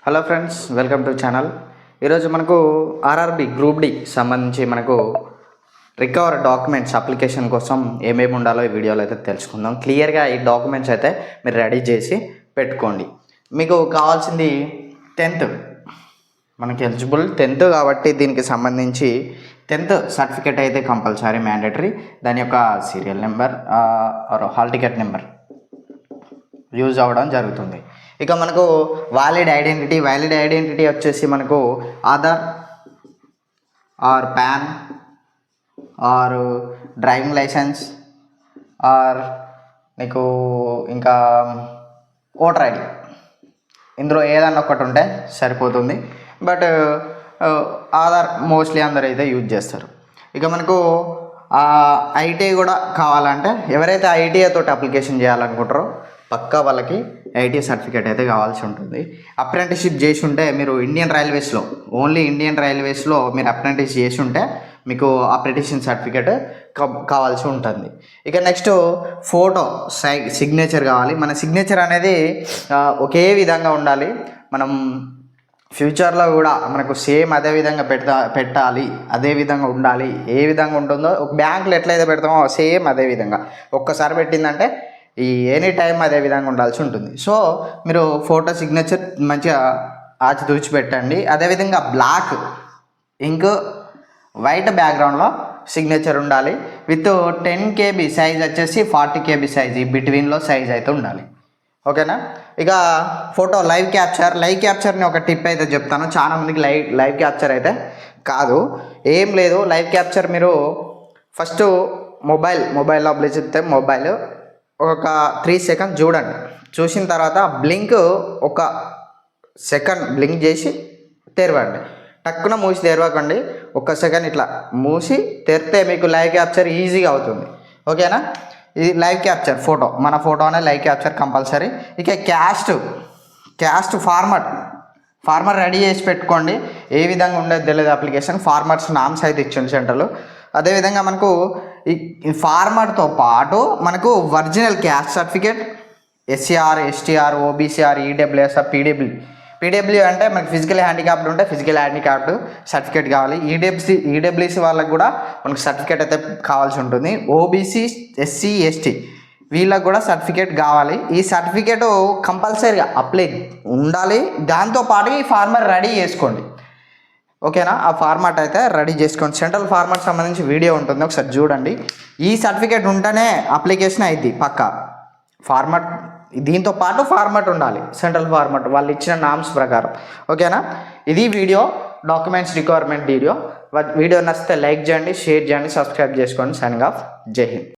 Hello friends, welcome to channel. ఈరోజు మనకు RRB group D సంబంధించి మనకు రికవర్ డాక్యుమెంట్స్ అప్లికేషన్ కోసం ఏమేమి ఉండాలో ఈ వీడియోలో అయితే తెలుసుకుందాం. క్లియర్గా ఈ డాక్యుమెంట్స్ అయితే మీరు రెడీ చేసి పెట్టుకోండి. మీకు కావాల్సింది 10th, మనకి ఎలిజిబుల్ 10th కాబట్టి దీనికి సంబంధించి 10th సర్టిఫికేట్ అయితే కంపల్సరీ మ్యాండేటరీ. దాని యొక్క serial number hall ticket number use అవ్వడం జరుగుతుంది. ఇక మనకు వ్యాలిడ్ ఐడెంటిటీ వచ్చేసి మనకు Aadhaar or PAN or driving licence or నీకు ఇంకా ఓటర్ ఐడి, ఇందులో ఏదన్నా ఒకటి ఉంటే సరిపోతుంది. బట్ ఆధార్ మోస్ట్లీ అందరూ అయితే యూజ్ చేస్తారు. ఇక మనకు ఐటీఐ కూడా కావాలంటే ఎవరైతే ఐటీఐ తోటి అప్లికేషన్ చేయాలనుకుంటారో పక్కా వాళ్ళకి ఐటీఐ సర్టిఫికేట్ అయితే కావాల్సి ఉంటుంది. అప్రెంటిస్షిప్ చేసి ఉంటే మీరు ఓన్లీ ఇండియన్ రైల్వేస్లో మీరు అప్రెంటిస్ చేసి ఉంటే మీకు అప్రెంటిస్షిప్ సర్టిఫికేట్ కావాల్సి ఉంటుంది. ఇక నెక్స్ట్ ఫోటో సిగ్నేచర్ కావాలి. మన సిగ్నేచర్ అనేది ఒకే విధంగా ఉండాలి. మనం ఫ్యూచర్లో కూడా మనకు సేమ్ అదే విధంగా పెట్టాలి, అదే విధంగా ఉండాలి. ఏ విధంగా ఉంటుందో బ్యాంకులో ఎట్లయితే పెడతామో సేమ్ అదే విధంగా ఒక్కసారి పెట్టిందంటే ఈ ఎనీ టైం అదే విధంగా ఉండాల్సి ఉంటుంది. సో మీరు ఫోటో సిగ్నేచర్ మంచిగా ఆచితూచి పెట్టండి. అదేవిధంగా బ్లాక్ ఇంక్ వైట్ బ్యాక్గ్రౌండ్లో సిగ్నేచర్ ఉండాలి. విత్ 10 KB సైజ్ వచ్చేసి 40 KB సైజ్, ఈ బిట్వీన్లో సైజ్ అయితే ఉండాలి. ఓకేనా. ఇక ఫోటో లైవ్ క్యాప్చర్ని ఒక టిప్ అయితే చెప్తాను. చాలా మందికి లైవ్ క్యాప్చర్ అయితే కాదు, ఏం లేదు. లైవ్ క్యాప్చర్ మీరు ఫస్ట్ మొబైల్లో అప్లై చేస్తే మొబైల్ ఒక 3 seconds చూడండి. చూసిన తర్వాత బ్లింక్ ఒక సెకండ్ బ్లింక్ చేసి తెరవండి. టక్కున మూసి తెరవకండి, 1 second ఇట్లా మూసి తెరితే మీకు లైవ్ క్యాప్చర్ ఈజీగా అవుతుంది. ఓకేనా. ఇది లైవ్ క్యాప్చర్ ఫోటో, మన ఫోటో అనే లైవ్ క్యాప్చర్ కంపల్సరీ. ఇక క్యాస్ట్ ఫార్మర్ రెడీ చేసి పెట్టుకోండి. ఏ విధంగా ఉండేది తెలియదు అప్లికేషన్. ఫార్మర్స్ నామ్స్ అయితే ఇచ్చింది సెంటర్లో. అదేవిధంగా మనకు ఈ ఫార్మర్తో పాటు మనకు original caste certificate, SCR, STR, OBCR, EWS, PW అంటే మనకి ఫిజికల్ హ్యాండిక్యాప్డ్ ఉంటే ఫిజికల్ హ్యాండిక్యాప్డ్ సర్టిఫికేట్ కావాలి. ఈడబ్ల్యూసీ వాళ్ళకి కూడా మనకు సర్టిఫికేట్ అయితే కావాల్సి ఉంటుంది. OBC, SC, ST వీళ్ళకి కూడా సర్టిఫికేట్ కావాలి. ఈ సర్టిఫికేట్ కంపల్సరీగా అప్లై ఉండాలి. దాంతోపాటు ఈ ఫార్మర్ రెడీ చేసుకోండి. ఓకేనా. ఆ ఫార్మాట్ అయితే రెడీ చేసుకోండి. సెంట్రల్ ఫార్మాట్ సంబంధించి వీడియో ఉంటుంది, ఒకసారి చూడండి. ఈ సర్టిఫికేట్ ఉంటేనే అప్లికేషన్ అయింది పక్కా. ఫార్మాట్ దీంతో పాటు ఫార్మాట్ ఉండాలి, సెంట్రల్ ఫార్మాట్ వాళ్ళు ఇచ్చిన నామ్స్ ప్రకారం. ఓకేనా. ఇది వీడియో డాక్యుమెంట్స్ రిక్వైర్మెంట్ వీడియో నచ్చితే లైక్ చేయండి, షేర్ చేయండి, సబ్స్క్రైబ్ చేసుకోండి. Signing off. జై హింద్.